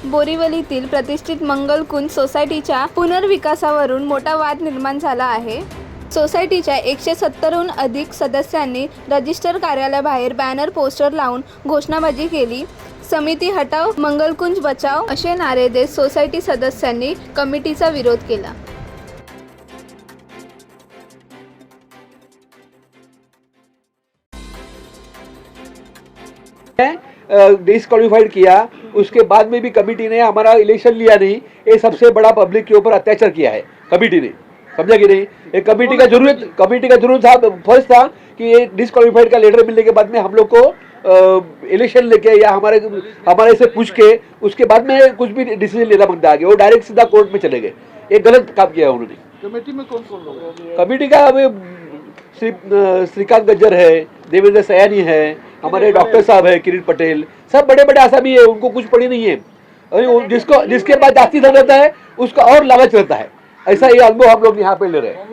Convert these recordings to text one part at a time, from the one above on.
बोरिवलीतील प्रतिष्ठित मंगलकुंज सोसायटीच्या पुनर्विकासावरून मोठा वाद निर्माण झाला आहे। सोसायटीच्या 170हून अधिक सदस्यांनी रजिस्टर कार्यालयाबाहेर बॅनर पोस्टर लावून घोषणाबाजी केली। समिती हटाव, मंगलकुंज बचाव असे नारे देत सोसायटी सदस्यांनी कमिटीचा विरोध केला। डिस्क्वालीफाइड किया, उसके बाद में भी कमेटी ने हमारा इलेक्शन लिया नहीं। ये सबसे बड़ा पब्लिक के ऊपर अत्याचार किया है कमेटी ने, समझा कि नहीं। ये कमेटी का जरूरत था, फर्स्ट था कि ये डिस्क्वालीफाइड का लेटर मिलने के बाद में हम लोग को इलेक्शन लेके या हमारे से पूछ के उसके बाद में कुछ भी डिसीजन लेना बनता है। वो डायरेक्ट सीधा कोर्ट में चले गए। ये गलत काम किया उन्होंने। कमेटी में कौन कौन लोग? कमेटी का श्रीकांत गज्जर है, देवेंद्र सयानी है, हमारे डॉक्टर साहब है, किरीट पटेल, सब बड़े बड़े आसामी है। उनको कुछ पड़ी नहीं है। जिसके पास जाति धन रहता है उसका और लालच रहता है। ऐसा ये अनुभव हम लोग यहाँ पे ले रहे हैं।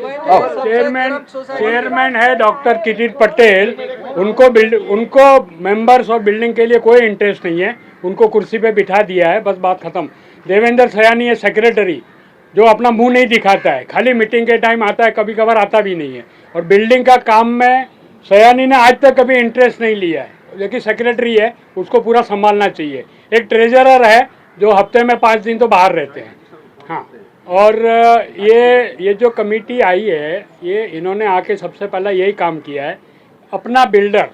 चेयरमैन है डॉक्टर किरीट पटेल। उनको मेंबर्स और बिल्डिंग के लिए कोई इंटरेस्ट नहीं है। उनको कुर्सी पे बिठा दिया है, बस बात खत्म। देवेंद्र सयानी है सेक्रेटरी, जो अपना मुंह नहीं दिखाता है, खाली मीटिंग के टाइम आता है, कभी कभार आता भी नहीं है। और बिल्डिंग का काम में सयानी ने आज तक कभी इंटरेस्ट नहीं लिया है, लेकिन सेक्रेटरी है, उसको पूरा संभालना चाहिए। एक ट्रेजरर है जो हफ्ते में 5 दिन तो बाहर रहते हैं। हाँ, और ये जो कमेटी आई है, ये इन्होंने आके सबसे पहला यही काम किया है। अपना बिल्डर,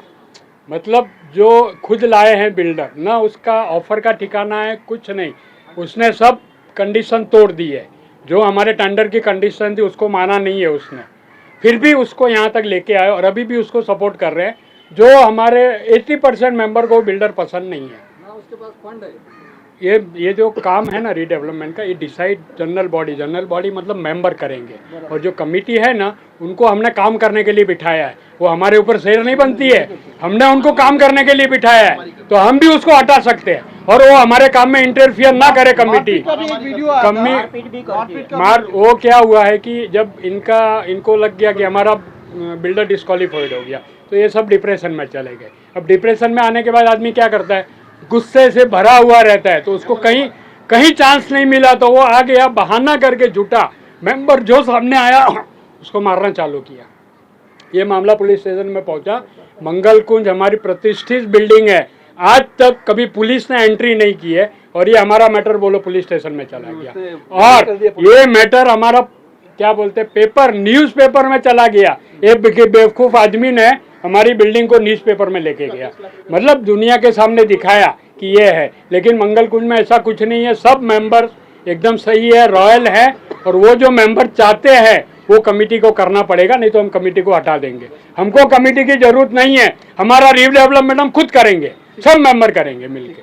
मतलब जो खुद लाए हैं बिल्डर, ना उसका ऑफर का ठिकाना है, कुछ नहीं। उसने सब कंडीशन तोड़ दी है। जो हमारे टेंडर की कंडीशन थी उसको माना नहीं है उसने, फिर भी उसको यहाँ तक लेके आए और अभी भी उसको सपोर्ट कर रहे हैं। जो हमारे 80% मेंबर को बिल्डर पसंद नहीं है। ना उसके पास फंड है। ये जो काम है ना रीडेवलपमेंट का, ये डिसाइड जनरल बॉडी मतलब मेंबर करेंगे। और जो कमेटी है ना, उनको हमने काम करने के लिए बिठाया है। वो हमारे ऊपर शेर नहीं बनती है, हमने उनको काम करने के लिए बिठाया है, तो हम भी उसको हटा सकते हैं और वो हमारे काम में इंटरफियर ना करे। कमेटी वो क्या हुआ है कि जब इनको लग गया कि हमारा बिल्डर डिस्क्वालीफाइड हो गया, तो ये सब डिप्रेशन में चले गए। अब डिप्रेशन में आने के बाद आदमी क्या करता है, गुस्से से भरा हुआ रहता है। तो उसको कहीं चांस नहीं मिला, तो वो आ गया बहाना करके झूठा मेंबर जो सामने आया उसको मारना चालू किया। ये मामला पुलिस स्टेशन में पहुंचा। मंगलकुंज हमारी प्रतिष्ठित बिल्डिंग है, आज तक कभी पुलिस ने एंट्री नहीं की है। और ये हमारा मैटर बोलो पुलिस स्टेशन में चला गया। और ये मैटर हमारा क्या बोलते पेपर, न्यूज़पेपर में चला गया। एक बेवकूफ़ आदमी ने हमारी बिल्डिंग को न्यूज़पेपर में लेके गया, मतलब दुनिया के सामने दिखाया कि ये है। लेकिन मंगलकुंज में ऐसा कुछ नहीं है। सब मेंबर एकदम सही है, रॉयल है। और वो जो मेंबर चाहते हैं वो कमेटी को करना पड़ेगा, नहीं तो हम कमेटी को हटा देंगे। हमको कमेटी की जरूरत नहीं है। हमारा रीडेवलपमेंट हम खुद करेंगे, सब मेंबर करेंगे मिलके।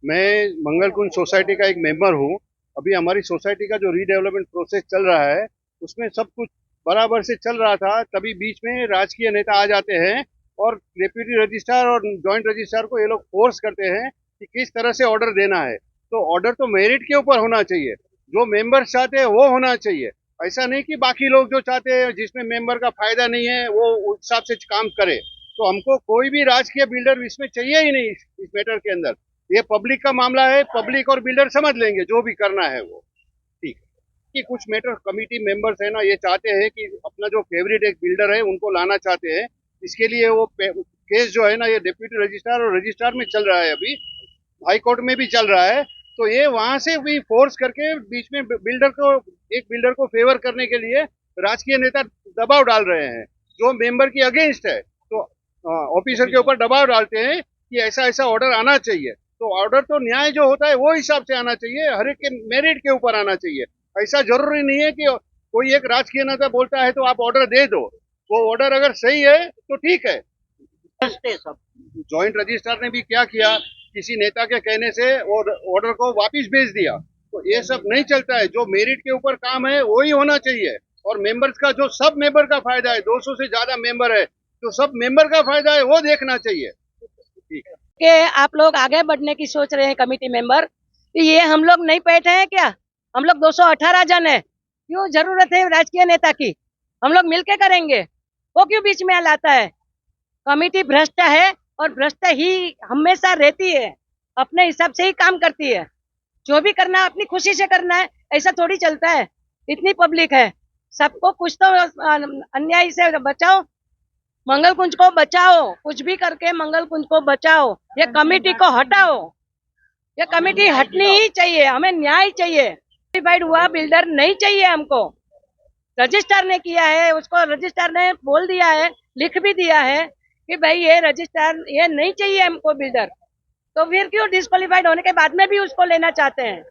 मैं मंगलकुंज सोसाइटी का एक मेंबर हूँ। अभी हमारी सोसाइटी का जो रीडेवलपमेंट प्रोसेस चल रहा है, उसमें सब कुछ बराबर से चल रहा था। तभी बीच में राजकीय नेता आ जाते हैं और डेप्यूटी रजिस्ट्रार और जॉइंट रजिस्ट्रार को ये लोग फोर्स करते हैं कि किस तरह से ऑर्डर देना है। तो ऑर्डर तो मेरिट के ऊपर होना चाहिए, जो मेंबर्स चाहते हैं वो होना चाहिए। ऐसा नहीं कि बाकी लोग जो चाहते हैं, जिसमें मेंबर का फायदा नहीं है, वो उस हिसाब से काम करे। तो हमको कोई भी राजकीय बिल्डर इसमें चाहिए ही नहीं। इस मैटर के अंदर ये पब्लिक का मामला है, पब्लिक और बिल्डर समझ लेंगे जो भी करना है वो, ठीक है। कि कुछ मैटर कमेटी मेंबर्स है ना, ये चाहते हैं कि अपना जो फेवरेट एक बिल्डर है उनको लाना चाहते हैं। इसके लिए वो केस जो है ना, ये डिप्यूटी रजिस्ट्रार और रजिस्ट्रार में चल रहा है, अभी हाई कोर्ट में भी चल रहा है। तो ये वहां से भी फोर्स करके बीच में एक बिल्डर को फेवर करने के लिए राजकीय नेता दबाव डाल रहे हैं, जो मेंबर की अगेंस्ट है। तो ऑफिसर के ऊपर दबाव डालते हैं कि ऐसा ऐसा ऑर्डर आना चाहिए। तो ऑर्डर तो न्याय जो होता है वो हिसाब से आना चाहिए, हर एक के मेरिट के ऊपर आना चाहिए। ऐसा जरूरी नहीं है कि कोई एक राजकीय नेता बोलता है तो आप ऑर्डर दे दो। वो ऑर्डर अगर सही है तो ठीक है। जॉइंट रजिस्ट्रार ने भी क्या किया, किसी नेता के कहने से ऑर्डर को वापस भेज दिया। तो ये सब नहीं चलता है। जो मेरिट के ऊपर काम है वही होना चाहिए। और मेंबर्स का जो सब मेंबर का फायदा है, 200 से ज्यादा मेंबर है, तो सब मेंबर का फायदा है वो देखना चाहिए। ठीक है कि आप लोग आगे बढ़ने की सोच रहे हैं कमेटी मेंबर, ये हम लोग नहीं बैठे हैं क्या? हम लोग 218 जन है, क्यों जरूरत है राजकीय नेता की? हम लोग मिलके करेंगे, वो क्यों बीच में लाता है? कमेटी भ्रष्ट है और भ्रष्ट ही हमेशा रहती है, अपने हिसाब से ही काम करती है। जो भी करना है अपनी खुशी से करना है, ऐसा थोड़ी चलता है। इतनी पब्लिक है, सबको कुछ तो अन्याय से बचाओ, मंगल कुंज को बचाओ, कुछ भी करके मंगल कुंज को बचाओ। ये कमेटी को हटाओ, ये कमेटी हटनी ही चाहिए, हमें न्याय चाहिए। सर्टिफाइड हुआ बिल्डर नहीं चाहिए हमको। रजिस्ट्रार ने किया है, उसको रजिस्ट्रार ने बोल दिया है, लिख भी दिया है कि भाई ये रजिस्ट्रार, ये नहीं चाहिए हमको बिल्डर। तो फिर क्यों डिस्क्वालीफाइड होने के बाद में भी उसको लेना चाहते हैं?